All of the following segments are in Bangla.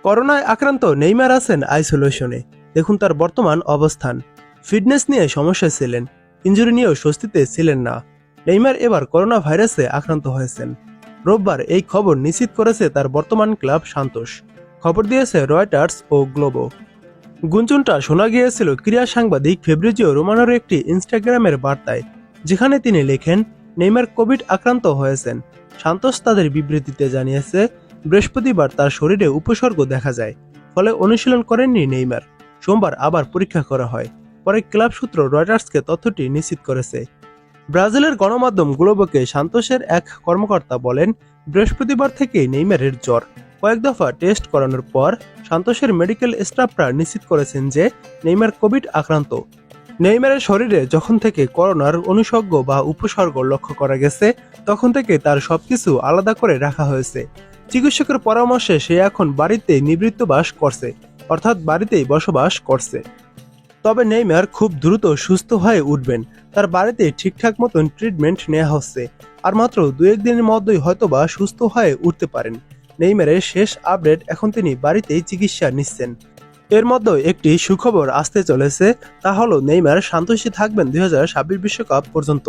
করোনায় আক্রান্ত নেইমার আছেন আইসোলেশনে। দেখুন তার বর্তমান অবস্থান। ফিটনেস নিয়ে সমস্যায় ছিলেন, ইনজুরি নিয়েও স্বস্তিতে ছিলেন না। নেইমার এবার করোনা ভাইরাসে আক্রান্ত হয়েছেন। রোববার এই খবর নিশ্চিত করেছে তার বর্তমান ক্লাব সান্তোস। খবর দিয়েছে রয়টার্স ও গ্লোবো। গুঞ্জনটা শোনা গিয়েছিল ক্রীড়া সাংবাদিক ফেব্রিজিও রোমানোর একটি ইনস্টাগ্রামের বার্তায়, যেখানে তিনি লেখেন নেইমার কোভিড আক্রান্ত হয়েছেন। সান্তোস তাদের বিবৃতিতে জানিয়েছে বৃহস্পতিবার তার শরীরে উপসর্গ দেখা যায়, ফলে অনুশীলন করেননি নেইমার। সোমবার আবার পরীক্ষা করা হয়। পরে ক্লাব সূত্র রয়টার্সকে তথ্যটি নিশ্চিত করেছে। ব্রাজিলের গণমাধ্যম গ্লোবোকে সান্তোসের এক কর্মকর্তা বলেন, বৃহস্পতিবার থেকে নেইমারের জ্বর। কয়েক দফা টেস্ট করানোর পর সান্তোসের মেডিকেল স্টাফরা নিশ্চিত করেছেন যে নেইমার কোভিড আক্রান্ত। নেইমারের শরীরে যখন থেকে করোনার অনুষঙ্গ বা উপসর্গ লক্ষ্য করা গেছে, তখন থেকে তার সবকিছু আলাদা করে রাখা হয়েছে। চিকিৎসকের পরামর্শে সে এখন বাড়িতে নিবৃত্ত বাস করছে, অর্থাৎ বাড়িতেই বসবাস করছে। তবে নেইমার খুব দ্রুত সুস্থ হয়ে উঠবেন। তার বাড়িতে ঠিকঠাক মতন ট্রিটমেন্ট নেওয়া হচ্ছে, আর মাত্র 2-1 দিনের মধ্যেই হয়তোবা সুস্থ হয়ে উঠতে পারেন। নেইমারের শেষ আপডেট, এখন তিনি বাড়িতেই চিকিৎসা নিচ্ছেন। এর মধ্যে একটি সুখবর আসতে চলেছে, তা হলো নেইমার সান্তোসে থাকবেন 2026 বিশ্বকাপ পর্যন্ত।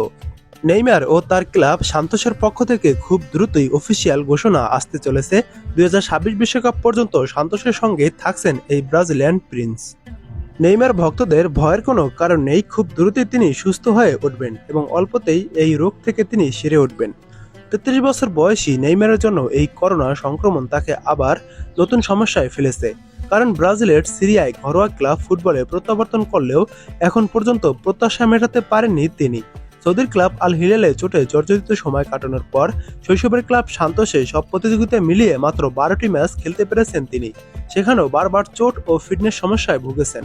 নেইমার ও তার ক্লাব সান্তোসের পক্ষ থেকে খুব দ্রুতই অফিসিয়াল ঘোষণা আসতে চলেছে। 2026 বিশ্বকাপ পর্যন্ত সান্তোসের সঙ্গে থাকছেন এই ব্রাজিলিয়ান প্রিন্স। নেইমার ভক্তদের ভয়ের কোনো কারণ নেই, খুব দ্রুতই তিনি সুস্থ হয়ে উঠবেন এবং অল্পতেই এই রোগ থেকে তিনি সেরে উঠবেন। 33 বছর বয়সী নেইমারের জন্য এই করোনা সংক্রমণ তাকে আবার নতুন সমস্যায় ফেলেছে, কারণ ব্রাজিলের সিরিয়ায় ঘরোয়া ক্লাব ফুটবলে প্রত্যাবর্তন করলেও এখন পর্যন্ত প্রত্যাশা মেটাতে পারেননি তিনি। সৌদির ক্লাব আল হিলালে চোটে জর্জরিত সময় কাটানোর পর শৈশবের ক্লাব সান্তোসে সব প্রতিযোগিতা মিলিয়ে মাত্র 12টি ম্যাচ খেলতে পেরেছেন তিনি। সেখানেও বারবার চোট ও ফিটনেস সমস্যায় ভুগেছেন।